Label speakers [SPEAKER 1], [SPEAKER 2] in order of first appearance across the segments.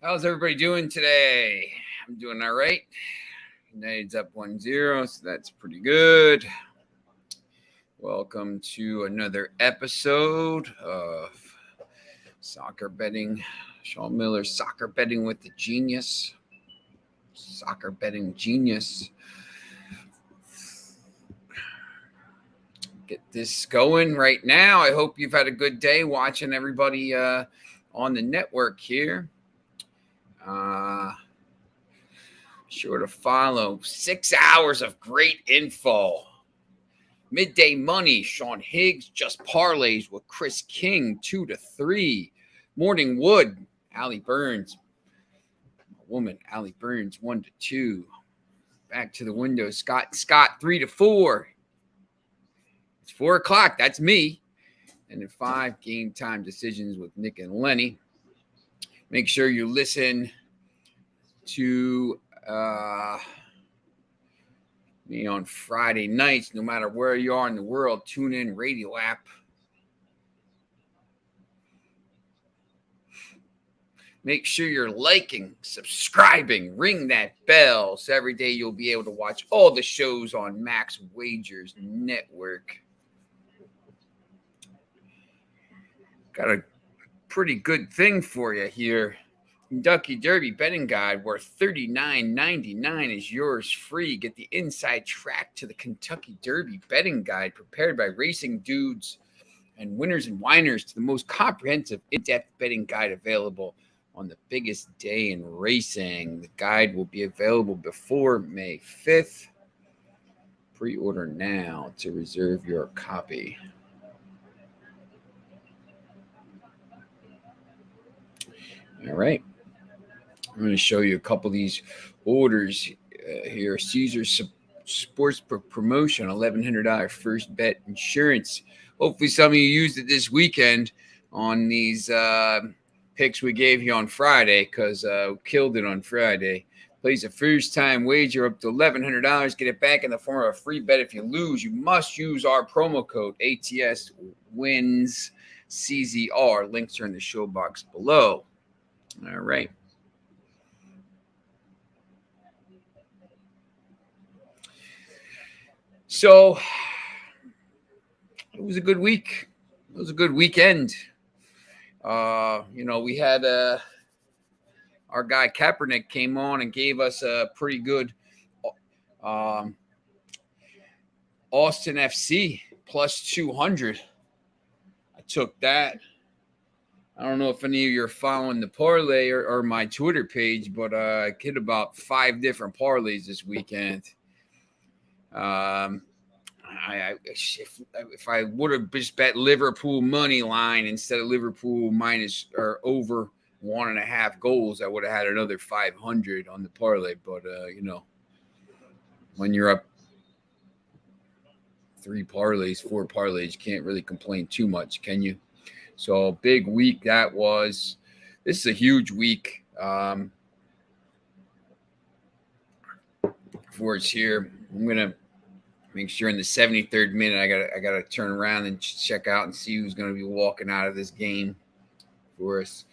[SPEAKER 1] How's everybody doing today? I'm doing all right. United's up 1-0, so that's pretty good. Welcome to another episode of Soccer Betting. Sean Miller, Soccer Betting with the Genius. Soccer Betting Genius. Get this going right now. I hope you've had a good day watching everybody on the network here. Sure to follow. 6 hours of great info. Midday Money, Sean Higgs, Just Parlays with Chris King, 2-3. Morning Wood, Allie Burns. Woman, Allie Burns, 1-2. Back to the window, Scott, 3-4. It's 4 o'clock. That's me. And then 5 game time decisions with Nick and Lenny. Make sure you listen to me on Friday nights, no matter where you are in the world. Tune in radio app. Make sure you're liking, subscribing, ring that bell, so every day you'll be able to watch all the shows on Max Wagers Network. Got a pretty good thing for you here. Kentucky Derby betting guide worth $39.99 is yours free. Get the inside track to the Kentucky Derby betting guide prepared by racing dudes and winners and whiners to the most comprehensive, in-depth betting guide available on the biggest day in racing. The guide will be available before May 5th. Pre-order now to reserve your copy. All right. I'm going to show you a couple of these orders here. Caesars Sportsbook promotion, $1,100 first bet insurance. Hopefully some of you used it this weekend on these picks we gave you on Friday, because we killed it on Friday. Place a first-time wager up to $1,100. Get it back in the form of a free bet. If you lose, you must use our promo code ATS wins CZR. Links are in the show box below. All right. So it was a good week. It was a good weekend. We had our guy Kaepernick came on and gave us a pretty good Austin FC plus 200. I took that. I don't know if any of you are following the parlay or my Twitter page, but I hit about 5 different parlays this weekend. If I would have just bet Liverpool money line instead of Liverpool minus or over 1.5 goals, I would have had another 500 on the parlay. But when you're up 4 parlays, you can't really complain too much, can you? So big week that was. This is a huge week for us here. I'm gonna make sure in the 73rd minute I gotta turn around and check out and see who's gonna be walking out of this game for us.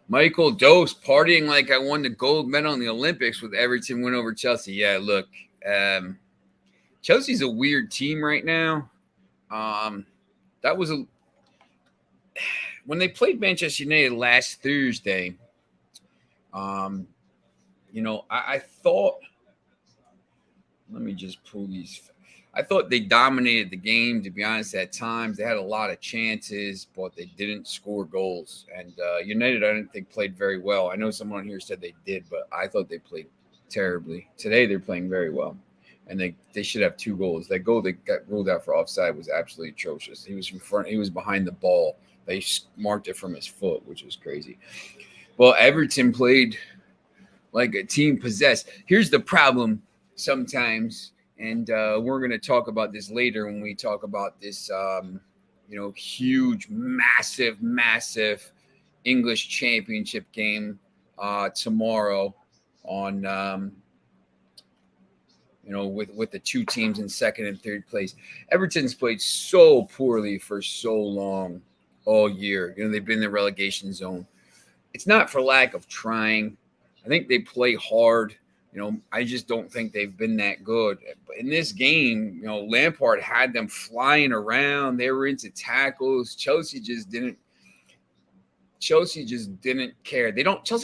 [SPEAKER 1] Michael Dose partying like I won the gold medal in the Olympics with Everton win over Chelsea. Yeah, look, Chelsea's a weird team right now. That was when they played Manchester United last Thursday. I thought, let me just pull these. I thought they dominated the game, to be honest, at times. They had a lot of chances, but they didn't score goals. And United, I didn't think, played very well. I know someone here said they did, but I thought they played terribly. Today, they're playing very well. And they should have 2 goals. That goal that got ruled out for offside was absolutely atrocious. He was in front. He was behind the ball. They marked it from his foot, which was crazy. Well, Everton played like a team possessed. Here's the problem sometimes, and we're going to talk about this later when we talk about this, huge, massive English championship game tomorrow on with the 2 teams in second and third place. Everton's played so poorly for so long. all year. They've been in the relegation zone. It's not for lack of trying. I think they play hard. I just don't think they've been that good. But in this game, Lampard had them flying around. They were into tackles. Chelsea just didn't care. Chelsea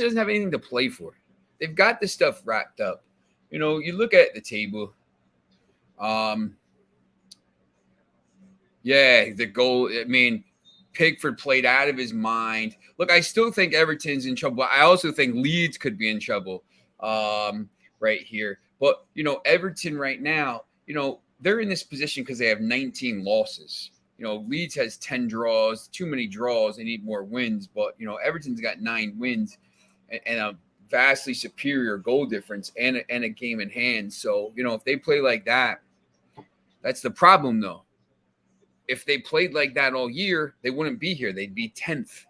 [SPEAKER 1] doesn't have anything to play for. They've got this stuff wrapped up. You look at the table. The goal. I mean, Pickford played out of his mind. Look, I still think Everton's in trouble. I also think Leeds could be in trouble right here. But, Everton right now, they're in this position because they have 19 losses. Leeds has 10 draws, too many draws. They need more wins. But, Everton's got 9 wins and a vastly superior goal difference and a game in hand. So, if they play like that, that's the problem, though. If they played like that all year, they wouldn't be here. They'd be 10th,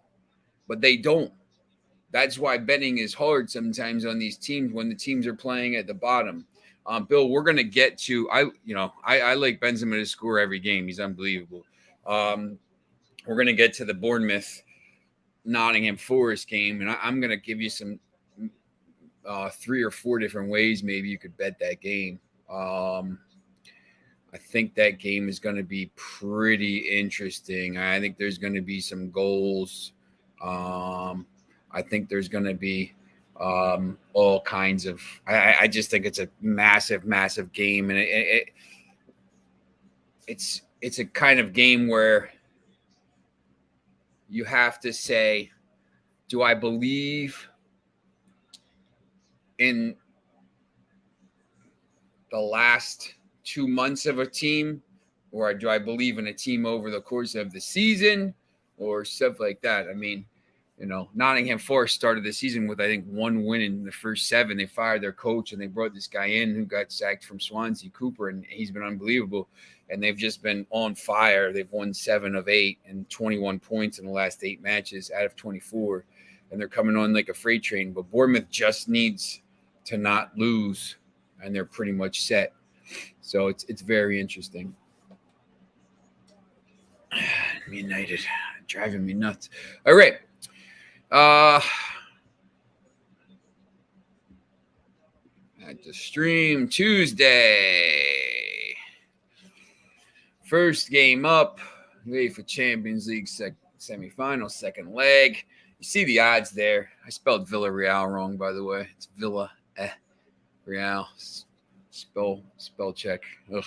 [SPEAKER 1] but they don't. That's why betting is hard sometimes on these teams when the teams are playing at the bottom. Bill, we're going to get to, I like Benzema to score every game. He's unbelievable. We're going to get to the Bournemouth Nottingham Forest game, and I'm going to give you some 3 or 4 different ways maybe you could bet that game. I think that game is going to be pretty interesting. I think there's going to be some goals. I think there's going to be all kinds of. I just think it's a massive, massive game, and it's a kind of game where you have to say, do I believe in the last 2 months of a team, or do I believe in a team over the course of the season, or stuff like that? I mean, Nottingham Forest started the season with, I think, 1 win in the first 7. They fired their coach and they brought this guy in who got sacked from Swansea, Cooper, and he's been unbelievable. And they've just been on fire. They've won 7 of 8 and 21 points in the last 8 matches out of 24. And they're coming on like a freight train. But Bournemouth just needs to not lose, and they're pretty much set. So it's very interesting. United driving me nuts. All right. At the stream Tuesday. First game up. UEFA Champions League semifinal, second leg. You see the odds there. I spelled Villarreal wrong, by the way. It's Villa Real. Spell check. Ugh.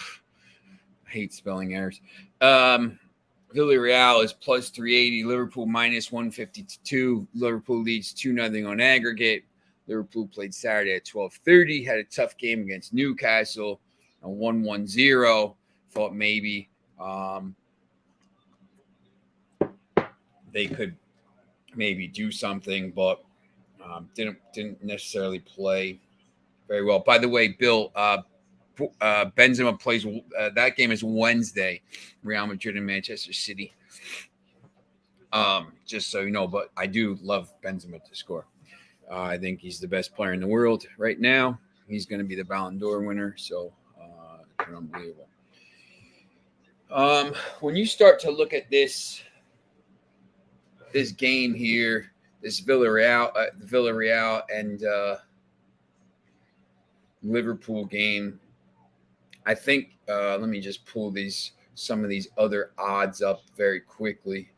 [SPEAKER 1] I hate spelling errors. Villarreal is plus 380. Liverpool minus 152. Liverpool leads 2-0 on aggregate. Liverpool played Saturday at 12:30. Had a tough game against Newcastle. A 1-1-0. Thought maybe they could maybe do something, but didn't necessarily play very well. By the way, Bill, Benzema plays. That game is Wednesday. Real Madrid and Manchester City. Just so you know, but I do love Benzema to score. I think he's the best player in the world right now. He's going to be the Ballon d'Or winner. So it's unbelievable. When you start to look at this game here, this Villarreal and Liverpool game, I think let me just pull some of these other odds up very quickly.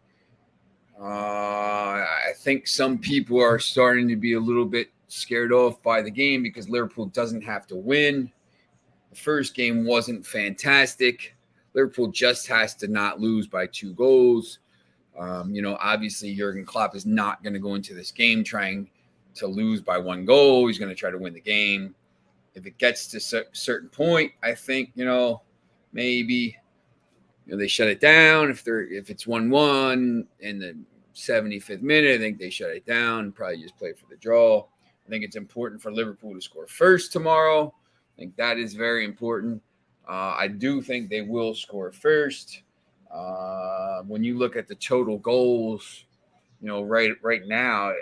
[SPEAKER 1] I think some people are starting to be a little bit scared off by the game because Liverpool doesn't have to win. The first game wasn't fantastic. Liverpool just has to not lose by 2 goals. Obviously Jurgen Klopp is not going to go into this game trying to lose by 1 goal. He's going to try to win the game. If it gets to a certain point, I think, maybe they shut it down. If it's 1-1 in the 75th minute, I think they shut it down. Probably just play for the draw. I think it's important for Liverpool to score first tomorrow. I think that is very important. I do think they will score first. When you look at the total goals, right now,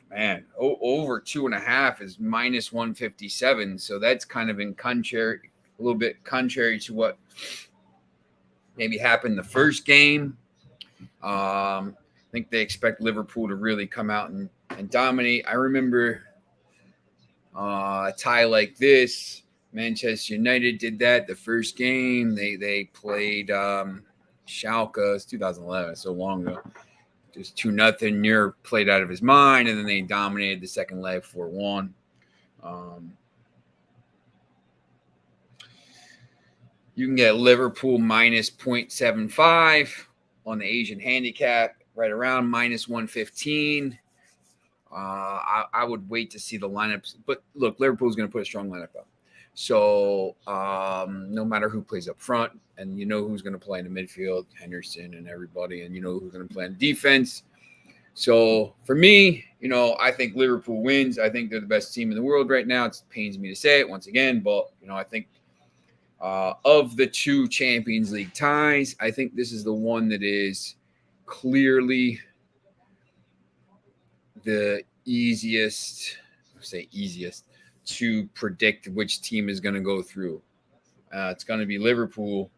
[SPEAKER 1] man, over 2.5 is minus 157. So that's kind of a little bit contrary to what maybe happened the first game. I think they expect Liverpool to really come out and dominate. I remember a tie like this. Manchester United did that the first game. They played Schalke. It's 2011, so long ago. Just 2-0. Neuer played out of his mind, and then they dominated the second leg 4-1. You can get Liverpool minus 0.75 on the Asian handicap, right around minus 115. I would wait to see the lineups. But look, Liverpool's going to put a strong lineup up. So no matter who plays up front, and you know who's going to play in the midfield, Henderson and everybody, and you know who's going to play in defense. So for me, I think Liverpool wins. I think they're the best team in the world right now. It pains me to say it once again, but I think of the two Champions League ties, I think this is the one that is clearly the easiest to predict which team is going to go through. It's going to be Liverpool.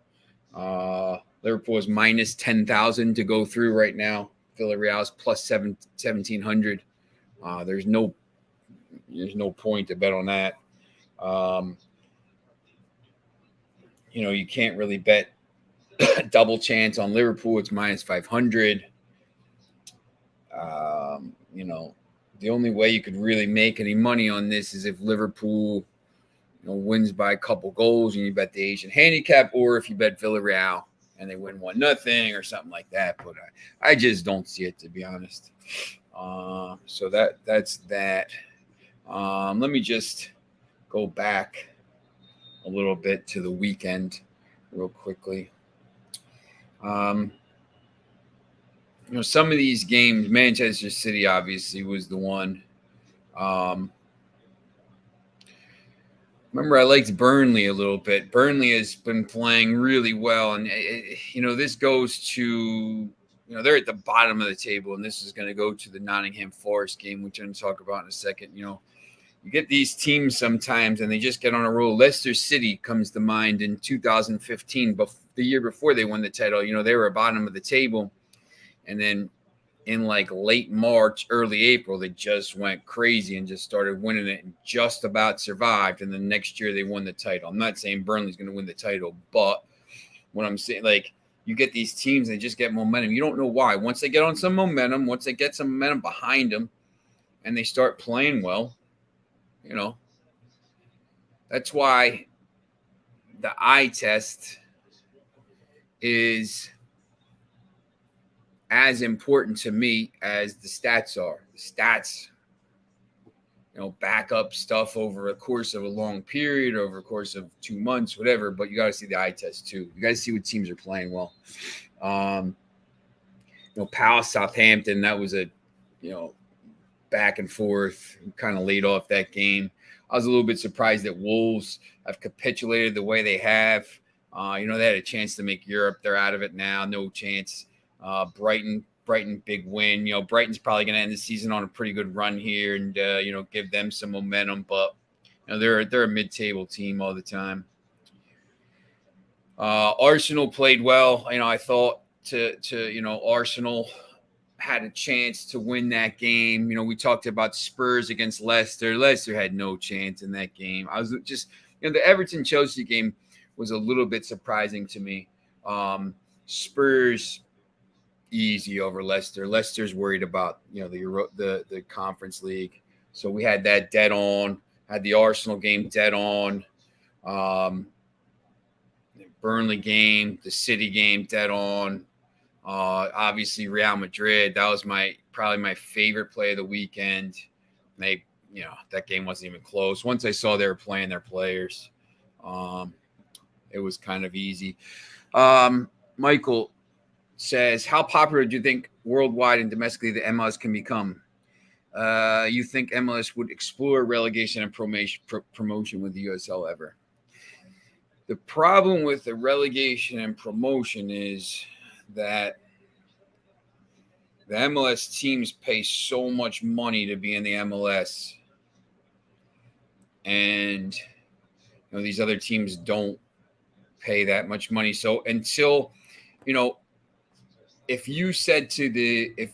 [SPEAKER 1] Liverpool is minus 10,000 to go through right now. Villarreal is plus 1,700. There's no point to bet on that. You can't really bet double chance on Liverpool. It's minus 500. The only way you could really make any money on this is if Liverpool wins by a couple goals and you bet the Asian handicap, or if you bet Villarreal and they win 1-0 or something like that. But I just don't see it, to be honest. So that's that. Let me just go back a little bit to the weekend real quickly. Some of these games, Manchester City obviously was the one. Remember, I liked Burnley a little bit. Burnley has been playing really well. And, this goes to, they're at the bottom of the table, and this is going to go to the Nottingham Forest game, which I'm going to talk about in a second. You get these teams sometimes, and they just get on a roll. Leicester City comes to mind in 2015, but the year before they won the title. They were at bottom of the table. And then in like late March, early April, they just went crazy and just started winning it and just about survived. And then next year they won the title. I'm not saying Burnley's going to win the title, but what I'm saying, you get these teams, they just get momentum. You don't know why. Once they get on some momentum, once they get some momentum behind them and they start playing well, that's why the eye test is as important to me as the stats are. The stats, back up stuff over a course of a long period, over a course of 2 months, whatever. But you got to see the eye test too. You got to see what teams are playing well. Palace, Southampton, that was a, back and forth. Kind of laid off that game. I was a little bit surprised that Wolves have capitulated the way they have. They had a chance to make Europe. They're out of it now. No chance. Brighton, big win. Brighton's probably going to end the season on a pretty good run here, and give them some momentum. But they're a mid-table team all the time. Arsenal played well. I thought Arsenal had a chance to win that game. We talked about Spurs against Leicester. Leicester had no chance in that game. I was just the Everton-Chelsea game was a little bit surprising to me. Spurs easy over Leicester. Leicester's worried about the Conference League, so we had that dead on. Had the Arsenal game dead on. Burnley game, the City game dead on. Obviously Real Madrid. That was probably my favorite play of the weekend. That game wasn't even close. Once I saw they were playing their players, it was kind of easy. Michael says, how popular do you think worldwide and domestically the MLS can become? You think MLS would explore relegation and promotion with the USL ever? The problem with the relegation and promotion is that the MLS teams pay so much money to be in the MLS, and these other teams don't pay that much money. So until if you said if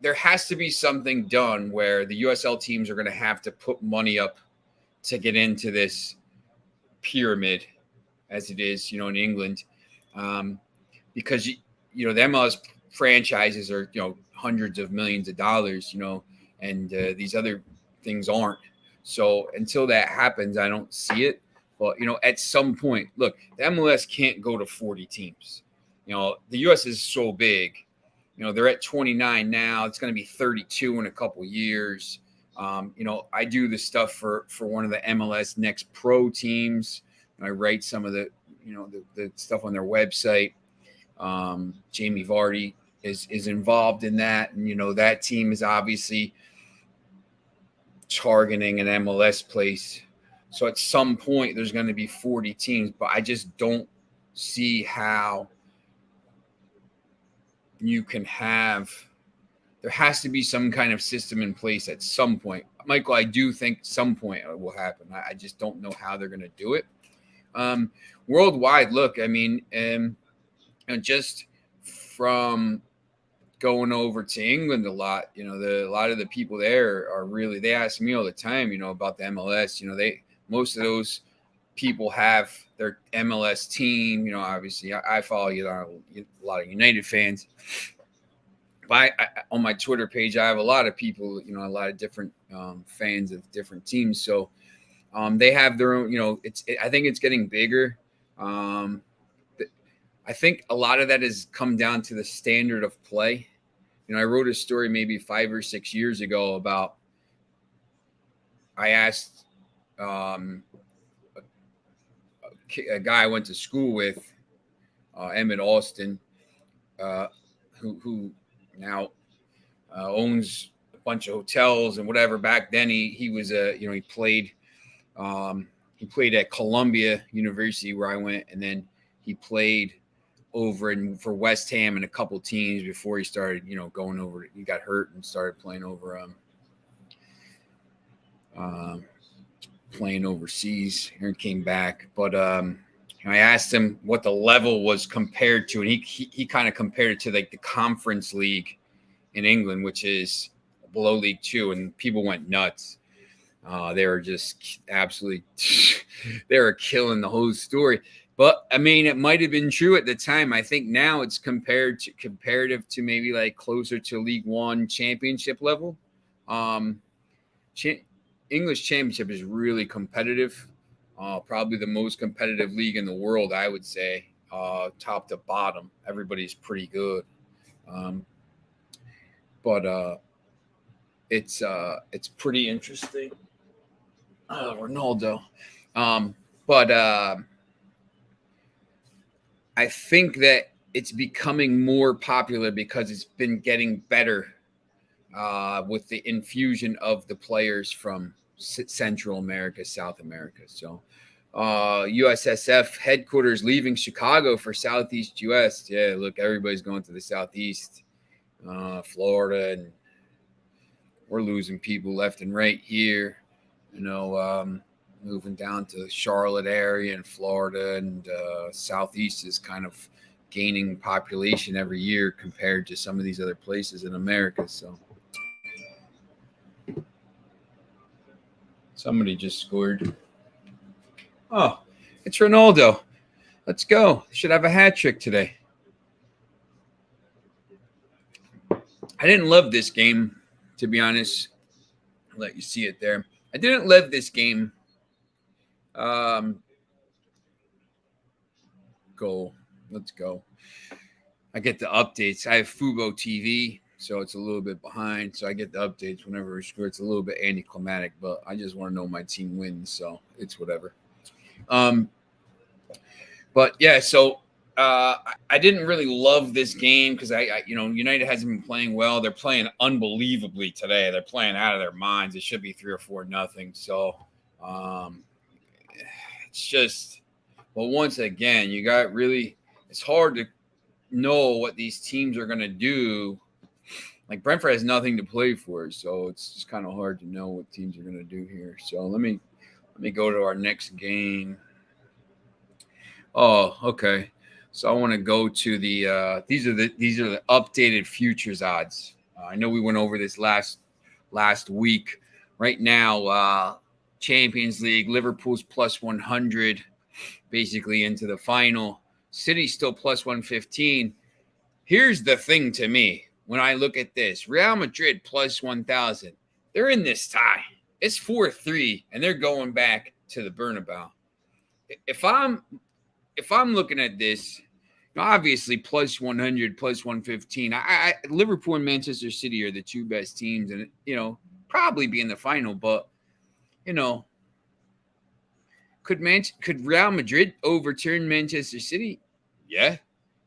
[SPEAKER 1] there has to be something done where the USL teams are going to have to put money up to get into this pyramid, as it is, in England, because the MLS franchises are hundreds of millions of dollars, and these other things aren't. So until that happens, I don't see it. But at some point, look, the MLS can't go to 40 teams. The US is so big. They're at 29 now. It's going to be 32 in a couple years. I do the stuff for one of the MLS Next Pro teams. I write some of the stuff on their website. Jamie Vardy is involved in that, and that team is obviously targeting an MLS place. So at some point, there's going to be 40 teams, but I just don't see how you can have. There has to be some kind of system in place at some point. Michael, I do think some point it will happen. I just don't know how they're going to do it. Worldwide, look, I mean, just from going over to England a lot, a lot of the people there are really, they ask me all the time, about the MLS. Most of those people have their MLS team. Obviously, I follow a lot of United fans. But on my Twitter page, I have a lot of people, a lot of different fans of different teams. So they have their own, I think it's getting bigger. I think a lot of that has come down to the standard of play. I wrote a story maybe 5 or 6 years ago about, I asked a guy I went to school with, Emmett Austin, who now owns a bunch of hotels and whatever. Back then, he was he played at Columbia University where I went, and then he played over for West Ham and a couple teams before he started, going over. He got hurt and started playing over playing overseas and came back. But I asked him what the level was compared to, and he kind of compared it to like the Conference League in England, which is below League Two, and people went nuts. They were just absolutely they were killing the whole story. But I mean, it might have been true at the time. I think now it's comparative to maybe like closer to League One championship level. English Championship is really competitive. Probably the most competitive league in the world, I would say, top to bottom. Everybody's pretty good. But it's pretty interesting. Ronaldo. But I think that it's becoming more popular because it's been getting better with the infusion of the players from Central America, South America. So USSF headquarters leaving Chicago for Southeast US. Yeah, look, everybody's going to the Southeast, Florida, and we're losing people left and right here. Moving down to the Charlotte area in Florida, and Southeast is kind of gaining population every year compared to some of these other places in America. So somebody just scored. Oh, it's Ronaldo. Let's go. Should have a hat trick today. I didn't love this game, to be honest. I'll let you see it there. I didn't love this game. Goal. Let's go. I get the updates. I have Fubo TV, so it's a little bit behind. So I get the updates whenever we score. It's a little bit anticlimactic, but I just want to know my team wins, so it's whatever. But yeah, so I didn't really love this game because United hasn't been playing well. They're playing unbelievably today. They're playing out of their minds. It should be 3 or 4-0. So it's just, well, once again, it's hard to know what these teams are going to do. Like Brentford has nothing to play for, so it's just kind of hard to know what teams are going to do here. So let me go to our next game. Oh, okay. So I want to go to the these are the updated futures odds. I know we went over this last week. Right now, Champions League, Liverpool's plus 100, basically into the final. City's still plus 115. Here's the thing to me when I look at this: Real Madrid plus 1,000. They're in this tie. It's 4-3, and they're going back to the Bernabeu. If I'm looking at this, obviously plus 100, plus 115. Liverpool and Manchester City are the two best teams, and probably be in the final. But could Real Madrid overturn Manchester City? Yeah,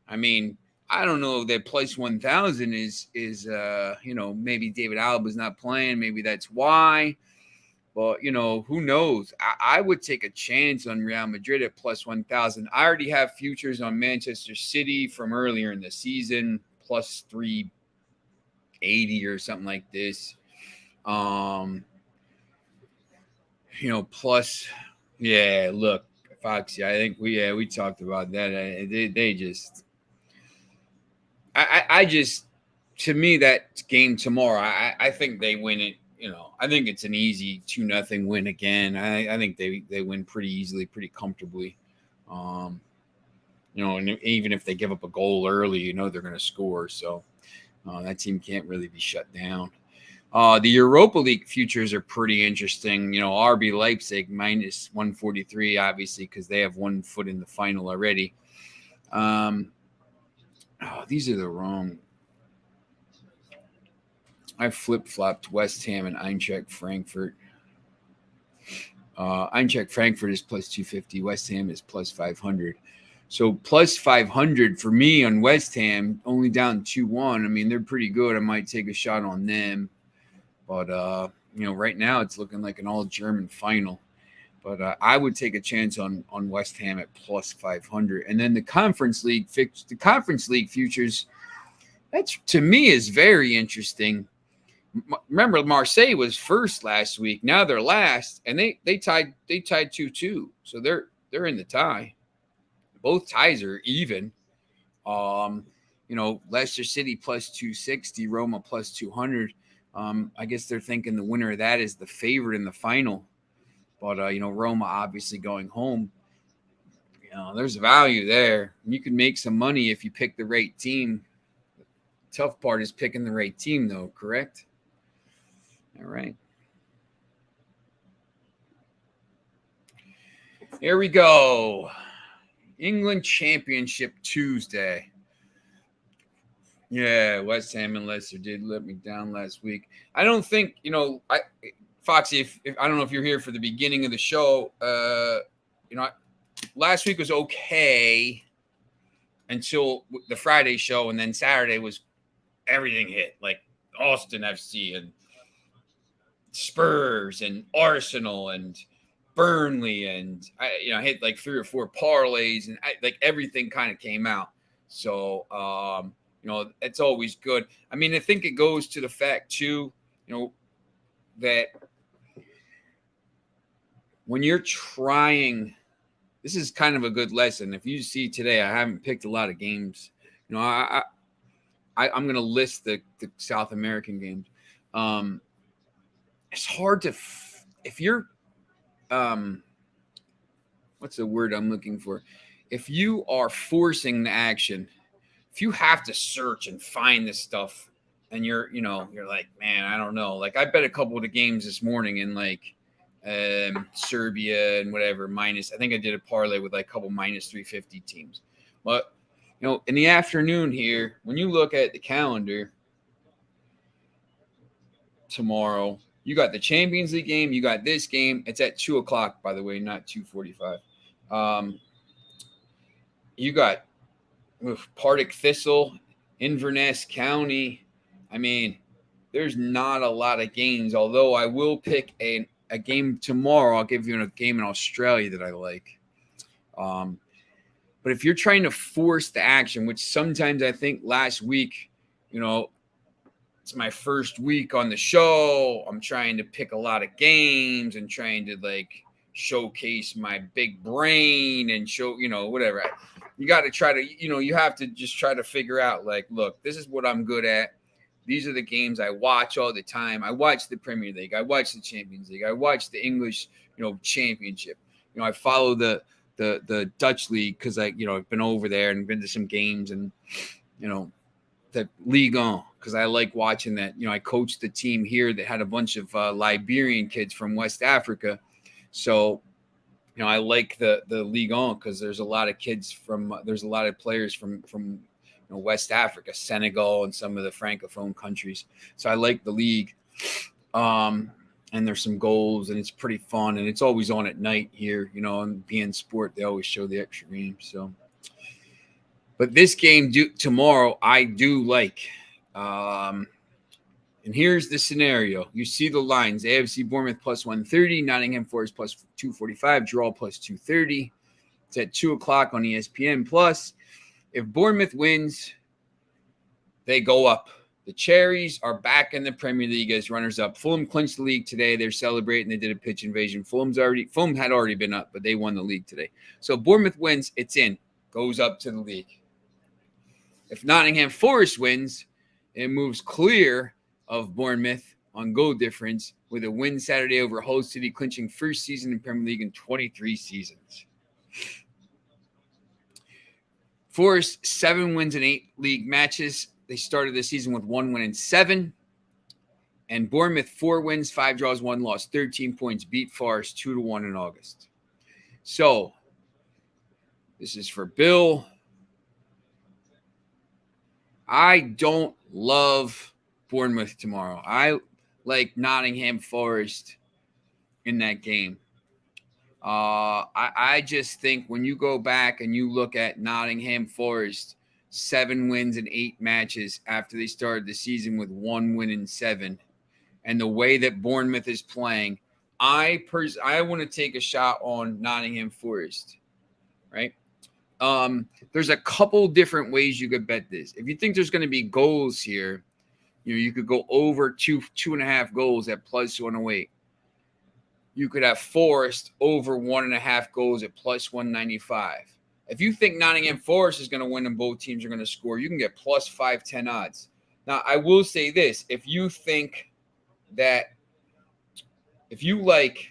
[SPEAKER 1] I mean, I don't know if that plus 1,000 is maybe David Alba's not playing, maybe that's why. But, who knows? I would take a chance on Real Madrid at plus 1,000. I already have futures on Manchester City from earlier in the season, plus 380 or something like this. Plus, yeah, look, Foxy, I think we talked about that. They just, I just, to me, that game tomorrow, I think they win it. I think it's an easy 2-0 win again. I think they win pretty easily, pretty comfortably. And even if they give up a goal early, they're going to score. So that team can't really be shut down. The Europa League futures are pretty interesting. RB Leipzig minus 143, obviously, because they have 1 foot in the final already. These are the wrong. I flip-flopped West Ham and Eintracht Frankfurt. Eintracht Frankfurt is plus 250. West Ham is plus 500. So plus 500 for me on West Ham, only down 2-1. I mean, they're pretty good. I might take a shot on them. But, right now it's looking like an all-German final. But I would take a chance on West Ham at plus 500. And then the Conference League futures, that to me is very interesting. Remember, Marseille was first last week. Now they're last, and they tied 2-2. So they're in the tie. Both ties are even. Leicester City plus 260, Roma plus 200. I guess they're thinking the winner of that is the favorite in the final. But Roma obviously going home. There's value there. You can make some money if you pick the right team. The tough part is picking the right team, though. Correct? All right. Here we go. England Championship Tuesday. Yeah, West Ham and Leicester did let me down last week. I don't think, Foxy, if I don't know if you're here for the beginning of the show, last week was okay until the Friday show, and then Saturday was everything hit, like Austin FC and Spurs and Arsenal and Burnley, and I hit like 3 or 4 parlays, and everything kind of came out. So it's always good. I mean, I think it goes to the fact too, that when you're trying, this is kind of a good lesson. If you see today, I haven't picked a lot of games. I'm going to list the South American games. It's hard to, if you're, what's the word I'm looking for? If you are forcing the action, if you have to search and find this stuff, and you're like, man, I don't know. Like I bet a couple of the games this morning in Serbia and whatever minus. I think I did a parlay with like a couple minus 350 teams. But in the afternoon here, when you look at the calendar tomorrow, you got the Champions League game. You got this game. It's at 2:00, by the way, not 2:45. You got Partick Thistle, Inverness County. I mean, there's not a lot of games, although I will pick a game tomorrow. I'll give you a game in Australia that I like. But if you're trying to force the action, which sometimes I think last week, it's my first week on the show. I'm trying to pick a lot of games and trying to showcase my big brain and show, whatever. you got to try to, you have to just try to figure out, like, look, this is what I'm good at. These are the games I watch all the time. I watch the Premier League. I watch the Champions League. I watch the English, championship. I follow the Dutch league because I've been over there and been to some games, and, the Ligue 1 because I like watching that. I coached the team here that had a bunch of Liberian kids from West Africa. So, I like the Ligue 1 because there's a lot of there's a lot of players from West Africa, Senegal, and some of the Francophone countries. So I like the league. And there's some goals, and it's pretty fun, and it's always on at night here, and being sport, they always show the extra game. So, but this game tomorrow, I do like. And here's the scenario. You see the lines. AFC Bournemouth plus 130, Nottingham Forest plus 245, draw plus 230. It's at 2 o'clock on ESPN Plus. If Bournemouth wins, they go up. The Cherries are back in the Premier League as runners-up. Fulham clinched the league today. They're celebrating. They did a pitch invasion. Fulham had already been up, but they won the league today. So Bournemouth wins, it's in. Goes up to the league. If Nottingham Forest wins, it moves clear of Bournemouth on goal difference with a win Saturday over Hull City, clinching first season in Premier League in 23 seasons. Forest, 7 wins in 8 league matches. They started the season with 1 win and 7. And Bournemouth, 4 wins, 5 draws, 1 loss, 13 points, beat Forest 2-1 in August. So, this is for Bill. I don't love Bournemouth tomorrow. I like Nottingham Forest in that game. I just think when you go back and you look at Nottingham Forest, 7 wins in 8 matches after they started the season with 1 win and 7, and the way that Bournemouth is playing, I want to take a shot on Nottingham Forest, right? There's a couple different ways you could bet this. If you think there's going to be goals here, you could go over 2.5 goals at plus 108. You could have Forest over 1.5 goals at plus 195. If you think Nottingham Forest is going to win and both teams are going to score, you can get plus 510 odds. Now, I will say this. If you like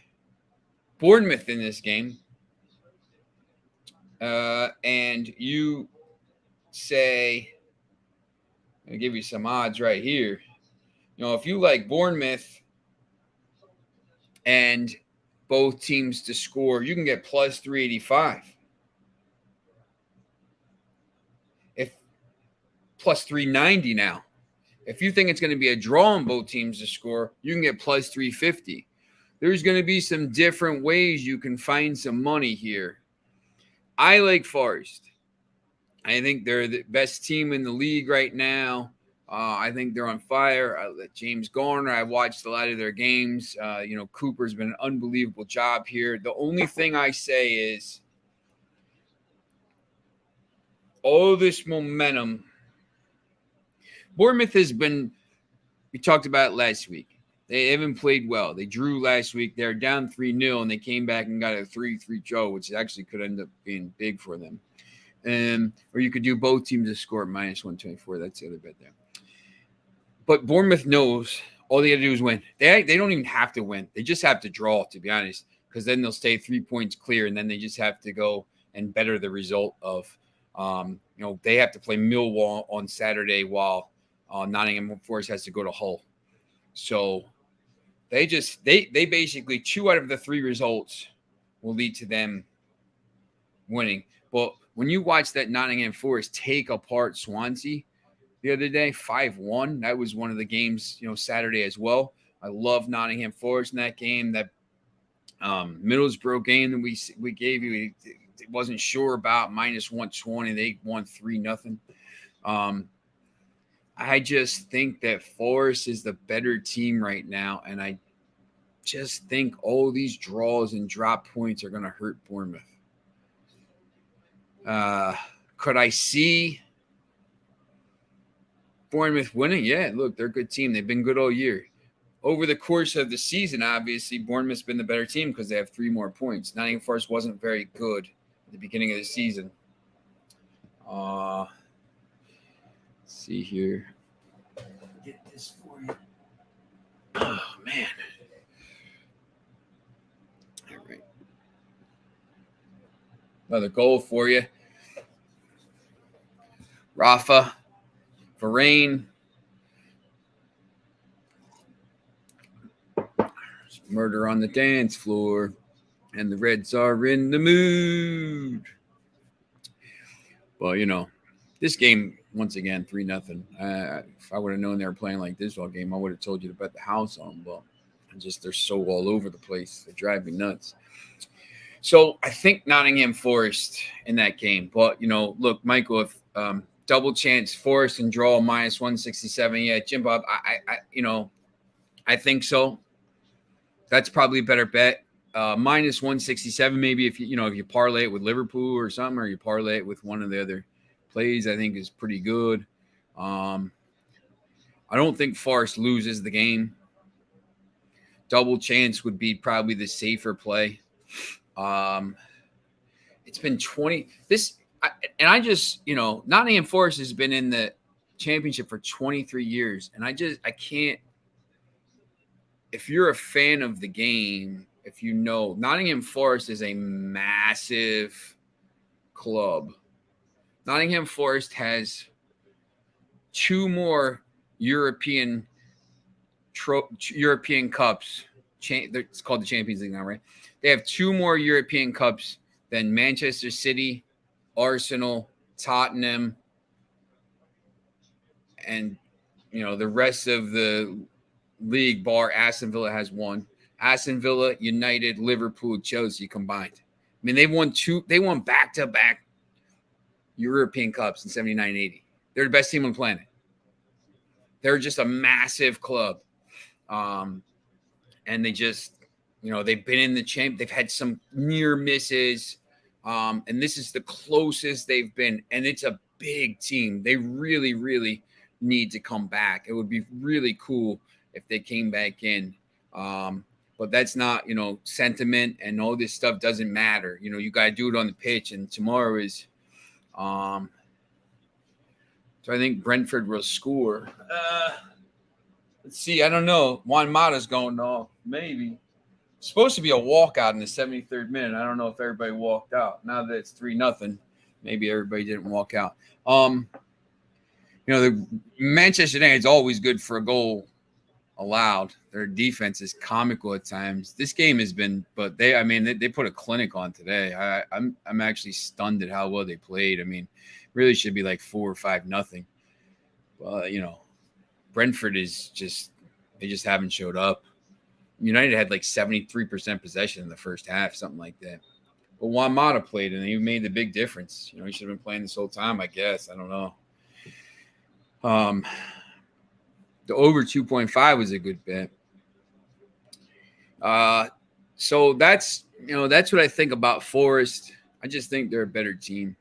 [SPEAKER 1] Bournemouth in this game, and you say, I'll give you some odds right here. If you like Bournemouth and both teams to score, you can get plus 385. If plus 390 now. If you think it's going to be a draw on both teams to score, you can get plus 350. There's going to be some different ways you can find some money here. I like Forest. I think they're the best team in the league right now. I think they're on fire. James Garner, I watched a lot of their games. Cooper's been an unbelievable job here. The only thing I say is all this momentum. Bournemouth has been, we talked about it last week. They haven't played well. They drew last week. They're down 3-0, and they came back and got a 3-3 draw, which actually could end up being big for them. Or you could do both teams to score at minus 124. That's the other bet there. But Bournemouth knows all they got to do is win. They don't even have to win. They just have to draw, to be honest, because then they'll stay 3 points clear, and then they just have to go and better the result of, they have to play Millwall on Saturday while Nottingham Forest has to go to Hull. So they basically 2 out of the 3 results will lead to them winning. But when you watch that Nottingham Forest take apart Swansea the other day, 5-1, that was one of the games, Saturday as well. I love Nottingham Forest in that game. That Middlesbrough game that we gave you, it wasn't sure about, minus 120. They won 3-0. I just think that Forest is the better team right now, and I just think all these draws and drop points are going to hurt Bournemouth. Could I see Bournemouth winning? Yeah, look, they're a good team. They've been good all year. Over the course of the season, obviously, Bournemouth's been the better team because they have 3 more points. Nottingham Forest wasn't very good at the beginning of the season. Let's see here. Get this for you. Oh man. All right. Another goal for you. Rafa, Varane. Murder on the dance floor. And the Reds are in the mood. Well, this game, once again, 3-0. If I would have known they were playing like this all game, I would have told you to bet the house on them. But they're so all over the place. They drive me nuts. So I think Nottingham Forest in that game. But, look, Michael, if double chance Forest and draw minus 167, yeah, Jim Bob, I think so. That's probably a better bet. Minus 167, maybe if you parlay it with Liverpool or something, or you parlay it with one of the other plays, I think is pretty good. I don't think Forest loses the game. Double chance would be probably the safer play. It's been 20. Nottingham Forest has been in the championship for 23 years, and I can't. If you're a fan of the game, if you know, Nottingham Forest is a massive club. Nottingham Forest has 2 more European Cups. It's called the Champions League now, right? They have 2 more European Cups than Manchester City, Arsenal, Tottenham, and the rest of the league bar Aston Villa has 1. Aston Villa, United, Liverpool, Chelsea combined. I mean, they won back-to-back European Cups in 79, 80. They're the best team on the planet. They're just a massive club. And they just, they've been in the champ. They've had some near misses. And this is the closest they've been. And it's a big team. They really, really need to come back. It would be really cool if they came back in. But that's not, sentiment and all this stuff doesn't matter. You got to do it on the pitch. And tomorrow is, so I think Brentford will score. Let's see. I don't know. Juan Mata's going off. Maybe. It's supposed to be a walkout in the 73rd minute. I don't know if everybody walked out. Now that it's 3-0, maybe everybody didn't walk out. The Manchester United is always good for a goal allowed. Their defense is comical at times. This game has been, but they put a clinic on today. I'm actually stunned at how well they played. I mean, really should be like 4 or 5-0. But Brentford is they just haven't showed up. United had like 73% possession in the first half, something like that. But Juan Mata played, and he made the big difference. He should have been playing this whole time, I guess. I don't know. The over 2.5 was a good bet. So that's what I think about Forest. I just think they're a better team.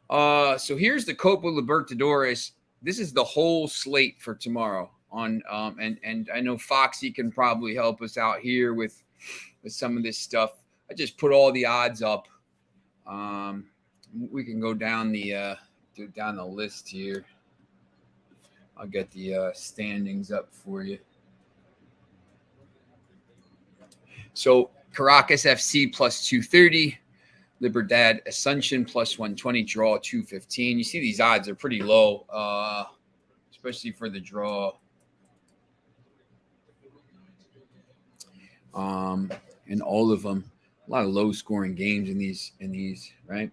[SPEAKER 1] So here's the Copa Libertadores. This is the whole slate for tomorrow. And I know Foxy can probably help us out here with some of this stuff. I just put all the odds up. We can go down the list here. I'll get the standings up for you. So Caracas FC plus 230, Libertad Asuncion plus 120, draw 215. You see these odds are pretty low, especially for the draw. And all of them, a lot of low scoring games in these, right?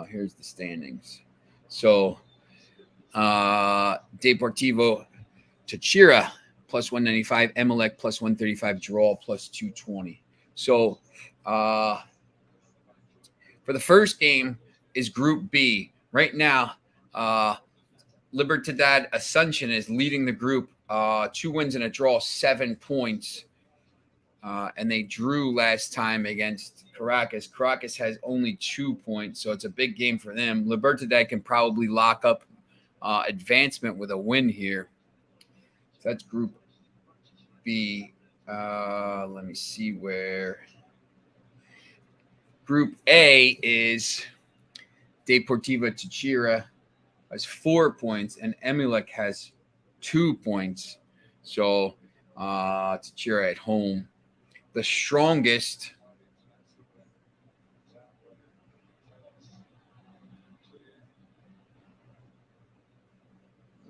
[SPEAKER 1] Here's the standings. So Deportivo Táchira plus 195, Emelec plus 135, draw plus 220. So for the first game is Group B. Right now, Libertad Asuncion is leading the group, 2 wins and a draw, 7 points. And they drew last time against Caracas. Caracas has only 2 points, so it's a big game for them. Libertad can probably lock up advancement with a win here. So that's Group B. Let me see where. Group A is Deportiva Táchira has 4 points, and Emelec has 2 points. So Táchira at home. The strongest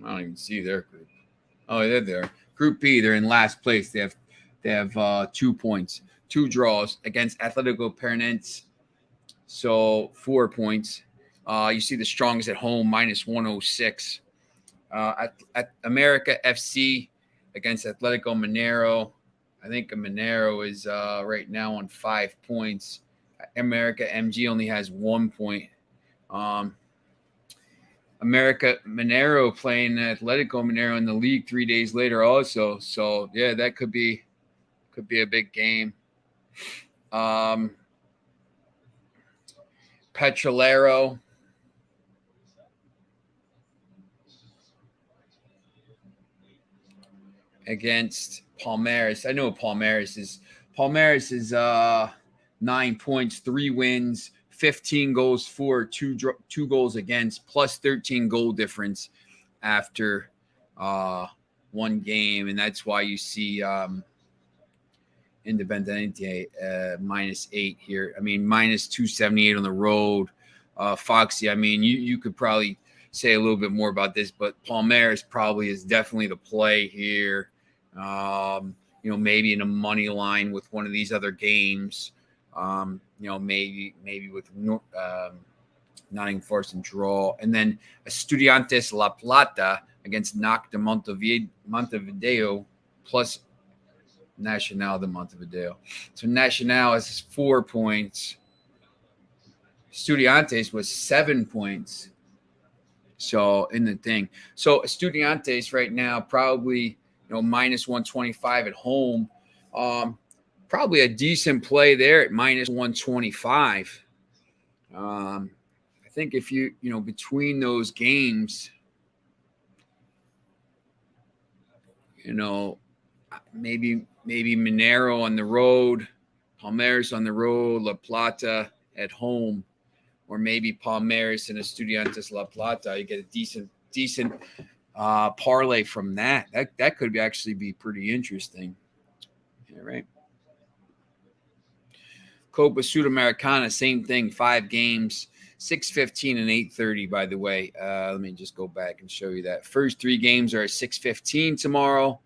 [SPEAKER 1] I don't even see their group. Oh, they're there. Group B, they're in last place. They have 2 points, 2 draws against Atletico Paranaense. So 4 points. You see the strongest at home, minus 106. At America FC against Atletico Mineiro. I think Mineiro is right now on 5 points. America MG only has 1 point. America Mineiro playing Atletico Mineiro in the league 3 days later also. So, yeah, that could be a big game. Petrolero against Palmeiras. I know Palmeiras is 9 points, 3 wins, 15 goals for, 2 goals against, plus 13 goal difference after 1 game, and that's why you see Independiente -8 here. I mean, minus 278 on the road. Foxy, I mean, you could probably say a little bit more about this, but Palmeiras probably is definitely the play here. Maybe in a money line with one of these other games. Maybe with Nottingham Forest and draw. And then Estudiantes La Plata against NAC de Montevideo plus Nacional de Montevideo. So Nacional has 4 points. Estudiantes was 7 points. So in the thing. So Estudiantes right now probably minus 125 at home. Probably a decent play there at minus 125. I think if between those games, maybe Mineiro on the road, Palmeiras on the road, La Plata at home, or maybe Palmeiras and Estudiantes La Plata. You get a decent parlay from that. That could actually be pretty interesting. All right. Copa Sudamericana, same thing, 5 games, 6:15 and 8:30, by the way. Let me just go back and show you that. First 3 games are at 6:15 tomorrow.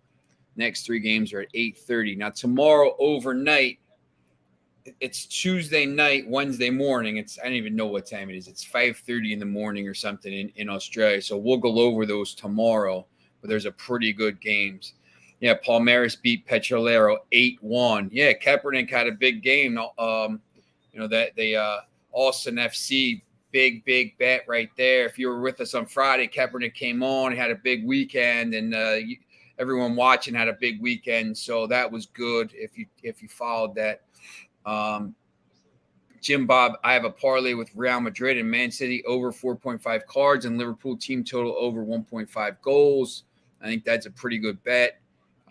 [SPEAKER 1] Next 3 games are at 8:30. Now, tomorrow overnight, it's Tuesday night, Wednesday morning. I don't even know what time it is. It's 5:30 in the morning or something in Australia. So we'll go over those tomorrow, but there's a pretty good games. Yeah, Palmeiras beat Petrolero 8-1. Yeah, Kaepernick had a big game. That they Austin FC, big bet right there. If you were with us on Friday, Kaepernick came on, had a big weekend, and everyone watching had a big weekend. So that was good if you followed that. Jim Bob, I have a parlay with Real Madrid and Man City over 4.5 cards and Liverpool team total over 1.5 goals. I think that's a pretty good bet.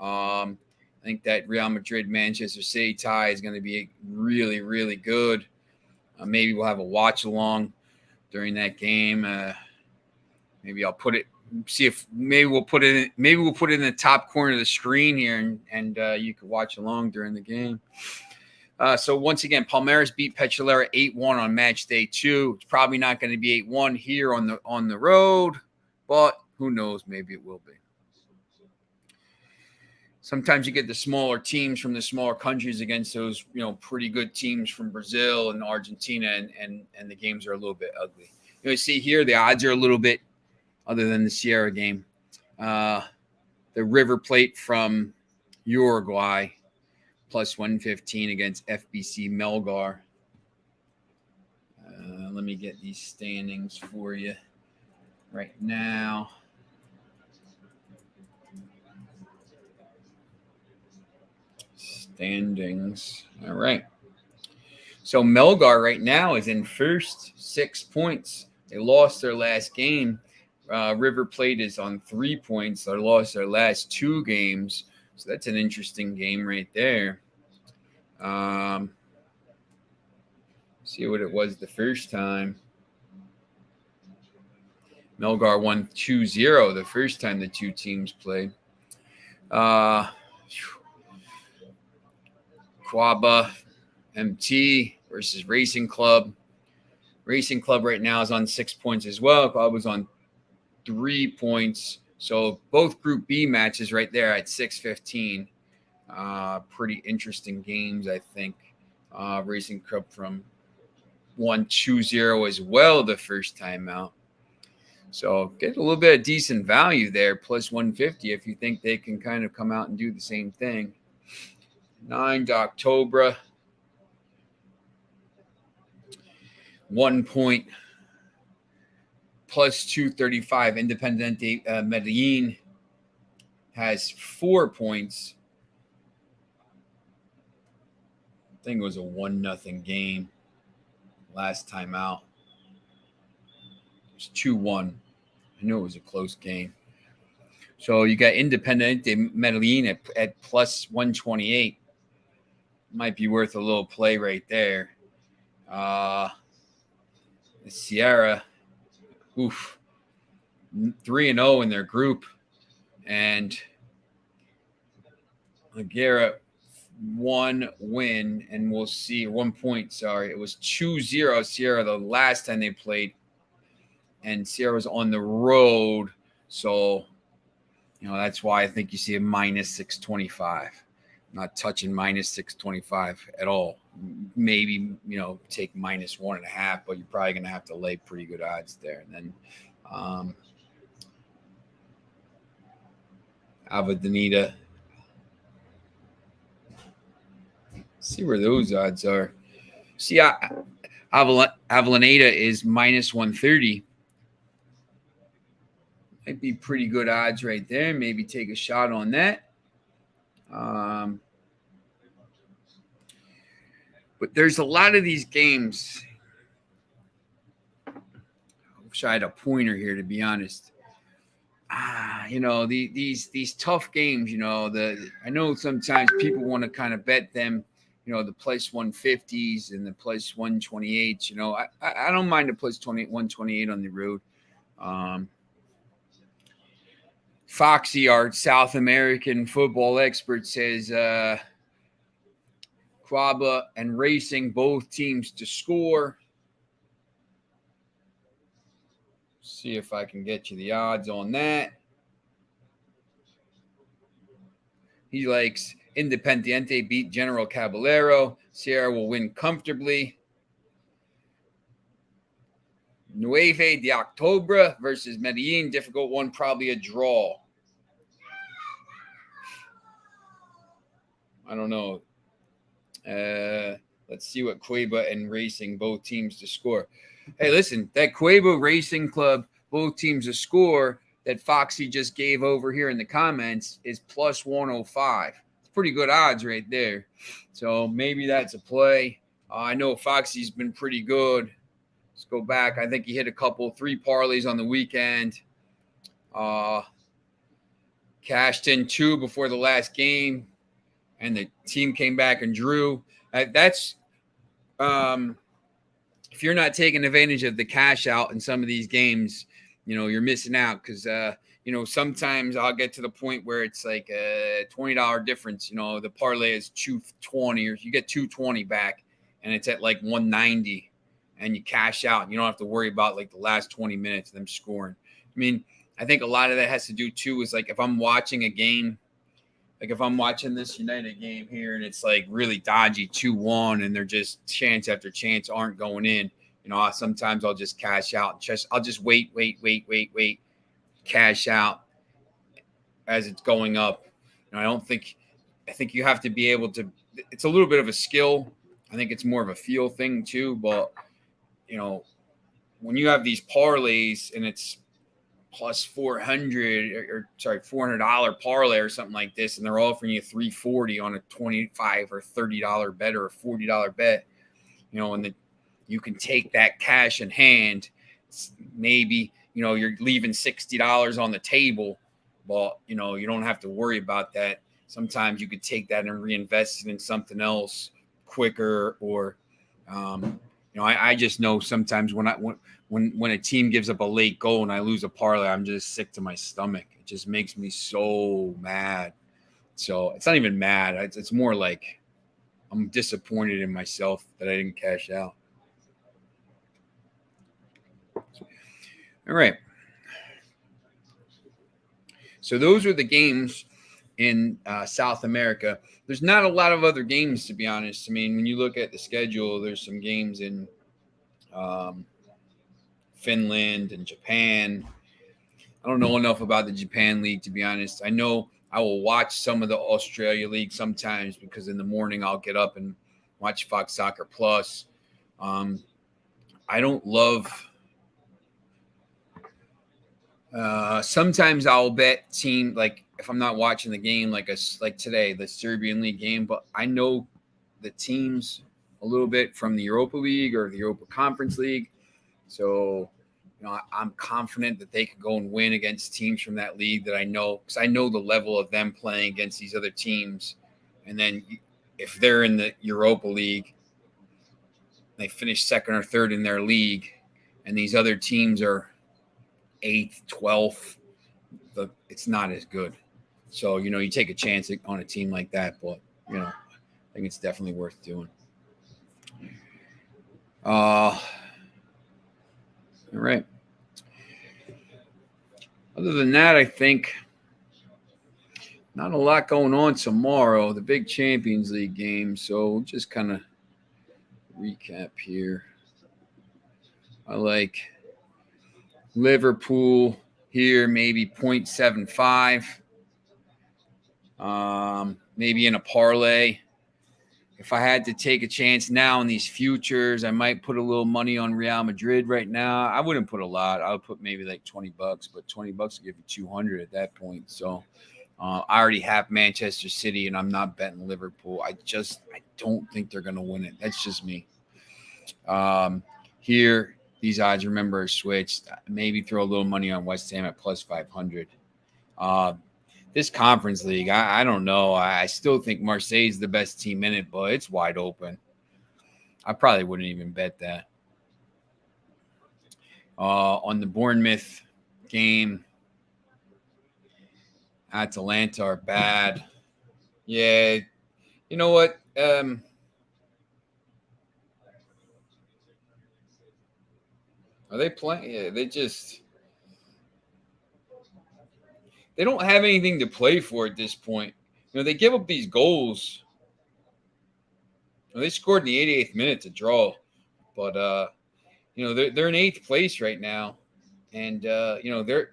[SPEAKER 1] I think that Real Madrid-Manchester City tie is going to be really, really good. Maybe we'll have a watch along during that game. Maybe I'll put it. See if maybe we'll put it in. Maybe we'll put it in the top corner of the screen here, and you can watch along during the game. So once again, Palmeiras beat Petrolera 8-1 on match day 2. It's probably not going to be 8-1 here on the road, but who knows? Maybe it will be. Sometimes you get the smaller teams from the smaller countries against those, pretty good teams from Brazil and Argentina, and the games are a little bit ugly. You see here, the odds are a little bit, other than the Sierra game. The River Plate from Uruguay, plus 115 against FBC Melgar. Let me get these standings for you right now. Standings. All right. So Melgar right now is in first, 6 points. They lost their last game. River Plate is on 3 points. They lost their last 2 games. So that's an interesting game right there. See what it was the first time. Melgar won 2-0 the first time the two teams played. Quaba MT versus Racing Club. Racing Club right now is on 6 points as well. Quaba's on 3 points. So both Group B matches right there at 6:15. Pretty interesting games, I think. Racing Club won 2-0 as well the first time out. So get a little bit of decent value there, plus 150 if you think they can kind of come out and do the same thing. 9 October. 1 point plus 235. Independiente Medellin has 4 points. I think it was a 1-0 game last time out. It was 2-1. I knew it was a close game. So you got Independiente Medellin at plus 128. Might be worth a little play right there. Sierra, 3-0 in their group, and Aguera 1 win, and we'll see 1 point. Sorry, it was 2-0 Sierra the last time they played, and Sierra was on the road, so that's why I think you see a minus 625. Not touching minus 625 at all. Maybe, take minus 1.5, but you're probably going to have to lay pretty good odds there. And then Avellaneda. See where those odds are. See, Avellaneda is minus 130. Might be pretty good odds right there. Maybe take a shot on that. But there's a lot of these games. I wish I had a pointer here, to be honest. These tough games. I know sometimes people want to kind of bet them. The plus 150s and the plus 128s. I don't mind the plus 128 on the road. Foxy, our South American football expert, says Quaba and Racing, both teams to score. See if I can get you the odds on that. He likes Independiente beat General Caballero. Sierra will win comfortably. 9 de October versus Medellin. Difficult one, probably a draw. I don't know. Let's see what Cueva and Racing, both teams to score. Hey, listen, that Cueva Racing Club, both teams to score that Foxy just gave over here in the comments is plus 105. It's pretty good odds right there. So maybe that's a play. I know Foxy's been pretty good. Let's go back. I think he hit 3 parlays on the weekend. Cashed in 2 before the last game, and the team came back and drew. That's if you're not taking advantage of the cash out in some of these games, you're missing out because sometimes I'll get to the point where it's like a $20 difference. The parlay is $220, or you get $220 back, and it's at like $190. And you cash out, and you don't have to worry about like the last 20 minutes of them scoring. I mean, I think a lot of that has to do too is like if I'm watching a game, like if I'm watching this United game here and it's like really dodgy 2-1 and they're just chance after chance aren't going in, sometimes I'll just cash out. I'll just wait, cash out as it's going up. I think you have to be able to. It's a little bit of a skill. I think it's more of a feel thing too, but. When you have these parlays and it's plus 400 $400 parlay or something like this, and they're offering you $340 on a $25 or $30 bet or a $40 bet, and you can take that cash in hand. Maybe, you're leaving $60 on the table, but, you don't have to worry about that. Sometimes you could take that and reinvest it in something else quicker, or, I just know sometimes when a team gives up a late goal and I lose a parlay, I'm just sick to my stomach. It just makes me so mad. So it's not even mad. It's more like I'm disappointed in myself that I didn't cash out. All right. So those are the games in South America. There's not a lot of other games, to be honest. I mean, when you look at the schedule, there's some games in Finland and Japan. I don't know enough about the Japan League, to be honest. I know I will watch some of the Australia League sometimes because in the morning I'll get up and watch Fox Soccer Plus. I don't love. Sometimes I'll bet team, like if I'm not watching the game, like today, the Serbian League game, but I know the teams a little bit from the Europa League or the Europa Conference League. So, I'm confident that they could go and win against teams from that league that I know, because I know the level of them playing against these other teams. And then if they're in the Europa League, they finish second or third in their league, and these other teams are 8th, 12th, it's not as good. So, you take a chance on a team like that, but, I think it's definitely worth doing. All right. Other than that, I think not a lot going on tomorrow, the big Champions League game. So we'll just kind of recap here. I like Liverpool here, maybe 0.75. Maybe in a parlay. If I had to take a chance now in these futures, I might put a little money on Real Madrid right now. I wouldn't put a lot. I would put maybe like $20, but $20 will give you 200 at that point. So I already have Manchester City, and I'm not betting Liverpool. I don't think they're going to win it. That's just me. Here, these odds, remember, are switched. Maybe throw a little money on West Ham at plus 500. This Conference League, I don't know. I still think Marseille is the best team in it, but it's wide open. I probably wouldn't even bet that. On the Bournemouth game, Atalanta are bad. Yeah, you know what? Are they playing? Yeah, they don't have anything to play for at this point. They give up these goals. They scored in the 88th minute to draw, but they're in 8th place right now, and they're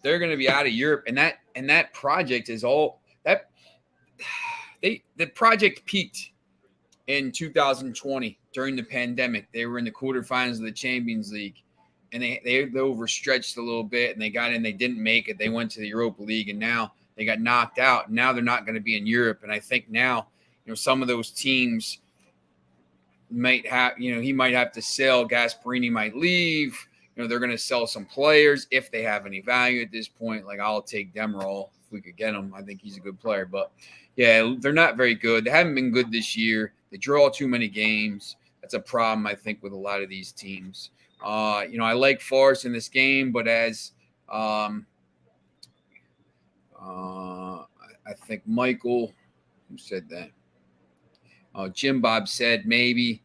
[SPEAKER 1] going to be out of Europe, and that project is all that the project peaked in 2020 during the pandemic. They were in the quarterfinals of the Champions League, and they overstretched a little bit, and they got in. They didn't make it. They went to the Europa League, and now they got knocked out. Now they're not going to be in Europe, and I think now some of those teams might have he might have to sell. Gasperini might leave. They're going to sell some players if they have any value at this point. Like, I'll take Demirel if we could get him. I think he's a good player, but yeah, they're not very good. They haven't been good this year. They draw too many games. That's a problem, I think, with a lot of these teams. I like Forest in this game, but as I think Michael, who said that? Jim Bob said maybe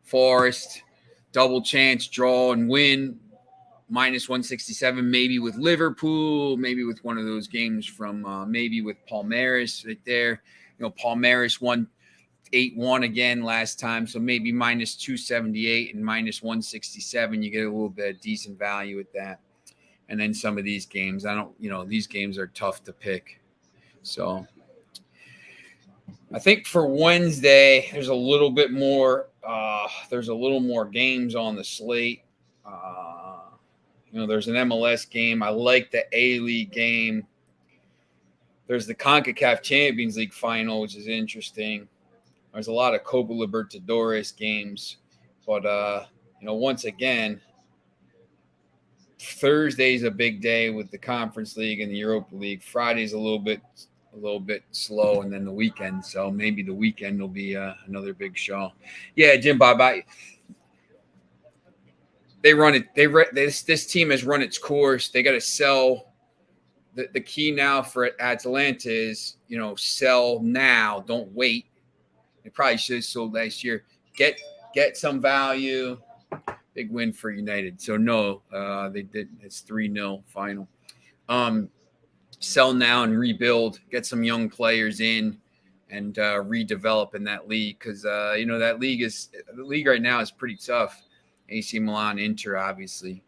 [SPEAKER 1] Forest, double chance, draw and win, minus 167, maybe with Liverpool, maybe with one of those games from maybe with Palmeiras right there. Palmeiras won 8-1 again last time, so maybe minus 278 and minus 167. You get a little bit of decent value with that. And then some of these games, these games are tough to pick. So I think for Wednesday, there's a little bit more. There's a little more games on the slate. There's an MLS game. I like the A-League game. There's the CONCACAF Champions League final, which is interesting. There's a lot of Copa Libertadores games. But, once again, Thursday's a big day with the Conference League and the Europa League. Friday's a little bit slow, and then the weekend. So maybe the weekend will be another big show. Yeah, Jim Bob, they run it. This team has run its course. They got to sell. The key now for Atalanta is, sell now. Don't wait. They probably should have sold last year. Get some value. Big win for United. So no, they did. It's 3-0 final. Sell now and rebuild. Get some young players in and redevelop in that league, because that league right now is pretty tough. AC Milan, Inter, obviously.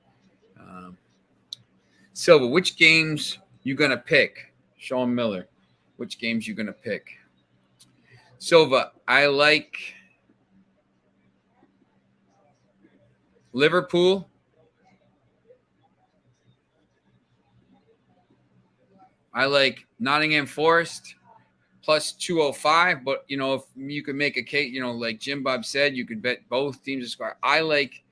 [SPEAKER 1] Silva, which games you gonna pick? Sean Miller, which games you gonna pick? Silva, I like Liverpool. I like Nottingham Forest plus 205. But, if you could make a case, like Jim Bob said, you could bet both teams to score. I like,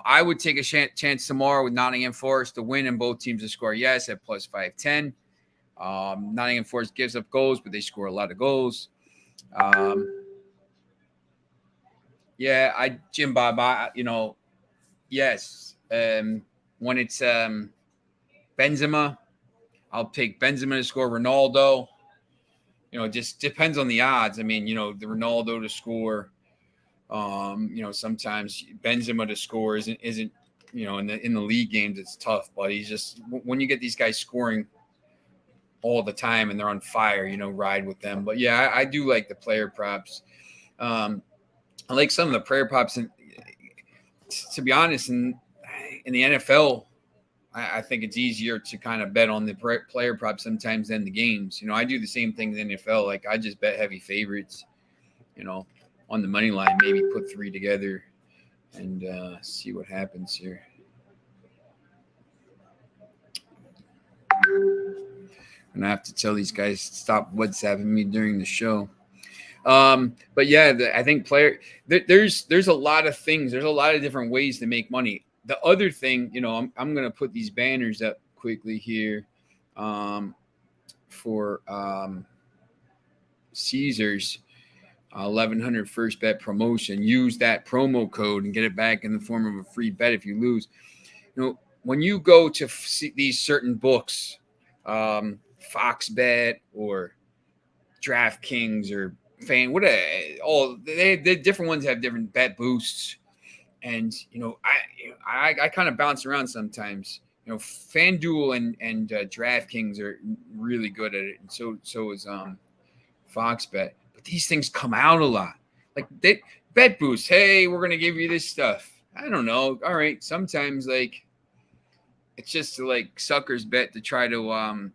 [SPEAKER 1] I would take a chance tomorrow with Nottingham Forest to win and both teams to score. Yes, at plus 510. Nottingham Forest gives up goals, but they score a lot of goals. Jim Bob, yes. When it's Benzema, I'll pick Benzema to score. Ronaldo, it just depends on the odds. I mean, the Ronaldo to score. Sometimes Benzema to score isn't in the league games, it's tough. But he's just, when you get these guys scoring all the time and they're on fire, ride with them. But yeah, I do like the player props. I like some of the player props, and to be honest, in the NFL, I think it's easier to kind of bet on the player props sometimes than the games. I do the same thing in the NFL. Like, I just bet heavy favorites, on the money line, maybe put 3 together and see what happens here. And I have to tell these guys to stop WhatsApping me during the show. But yeah, I think there's a lot of things. There's a lot of different ways to make money. The other thing, I'm going to put these banners up quickly here for Caesars. 1100 first bet promotion. Use that promo code and get it back in the form of a free bet if you lose. When you go to see these certain books, Fox Bet or DraftKings or the different ones have different bet boosts, and I kind of bounce around sometimes. FanDuel and DraftKings are really good at it, and so is Fox Bet. But these things come out a lot. Like, they bet boost. Hey, we're gonna give you this stuff. I don't know. All right. Sometimes, like, it's just like suckers bet to try to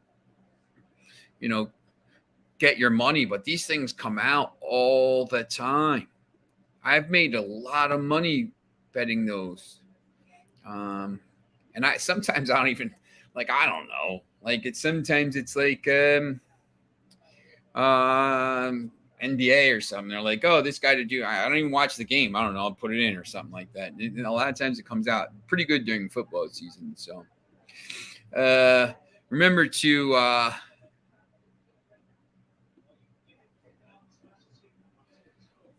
[SPEAKER 1] get your money. But these things come out all the time. I've made a lot of money betting those. And sometimes I don't even, like, I don't know. Like, sometimes it's like NBA or something. They're like, oh, this guy I don't even watch the game. I don't know. I'll put it in or something like that. And a lot of times it comes out pretty good during football season. So remember to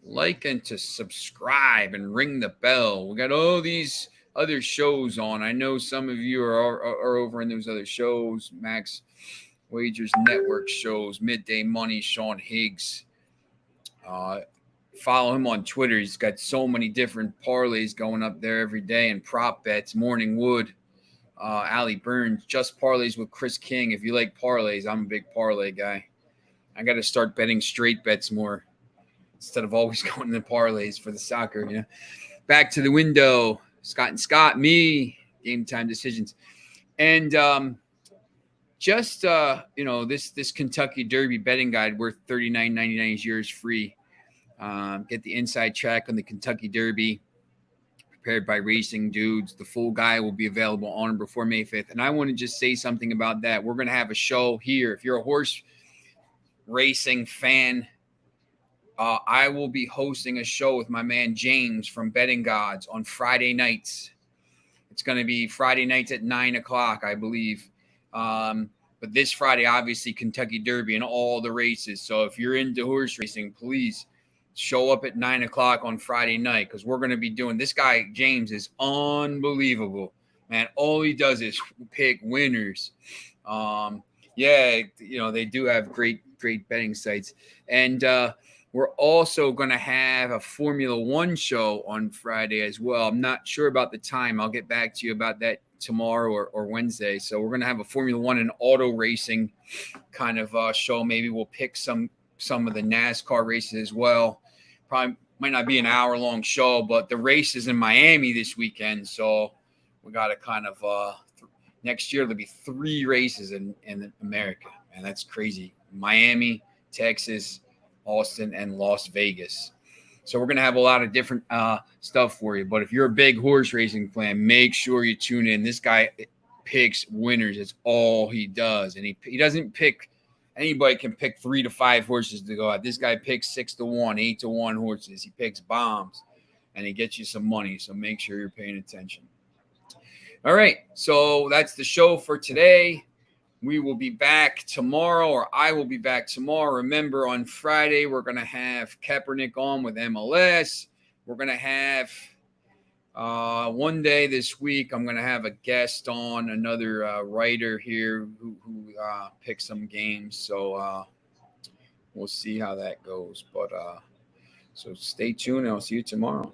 [SPEAKER 1] like and to subscribe and ring the bell. We got all these other shows on. I know some of you are over in those other shows. Max Wagers Network shows, Midday Money, Sean Higgs. Follow him on Twitter. He's got so many different parlays going up there every day, and prop bets. Morning Wood, Ali Burns, Just Parlays with Chris King. If you like parlays, I'm a big parlay guy. I got to start betting straight bets more instead of always going to parlays for the soccer. Back to the window. Scott and Scott, me, Game Time Decisions, and this Kentucky Derby betting guide worth $39.99 is yours free. Get the inside track on the Kentucky Derby prepared by Racing Dudes. The full guide will be available on or before May 5th. And I want to just say something about that. We're going to have a show here. If you're a horse racing fan, I will be hosting a show with my man James from Betting Gods on Friday nights. It's going to be Friday nights at 9 o'clock, I believe. But this Friday, obviously, Kentucky Derby and all the races. So if you're into horse racing, please show up at 9 o'clock on Friday night because we're going to be doing this guy. James is unbelievable, man. All he does is pick winners. Yeah, they do have great betting sites. And we're also going to have a Formula One show on Friday as well. I'm not sure about the time. I'll get back to you about that tomorrow or Wednesday. So we're going to have a Formula One and auto racing kind of show. Maybe we'll pick some of the NASCAR races as well. Probably might not be an hour-long show, but the race is in Miami this weekend. So we got to kind of next year there'll be 3 races in America, and that's crazy. Miami, Texas, Austin, and Las Vegas. So we're going to have a lot of different stuff for you. But if you're a big horse racing fan, make sure you tune in. This guy picks winners. It's all he does. And he doesn't pick – anybody can pick 3 to 5 horses to go out. This guy picks 6 to 1, 8 to 1 horses. He picks bombs, and he gets you some money. So make sure you're paying attention. All right, so that's the show for today. We will be back tomorrow, or I will be back tomorrow. Remember, on Friday, we're going to have Kaepernick on with MLS. We're going to have one day this week, I'm going to have a guest on, another writer here who picks some games. So we'll see how that goes. But so stay tuned, and I'll see you tomorrow.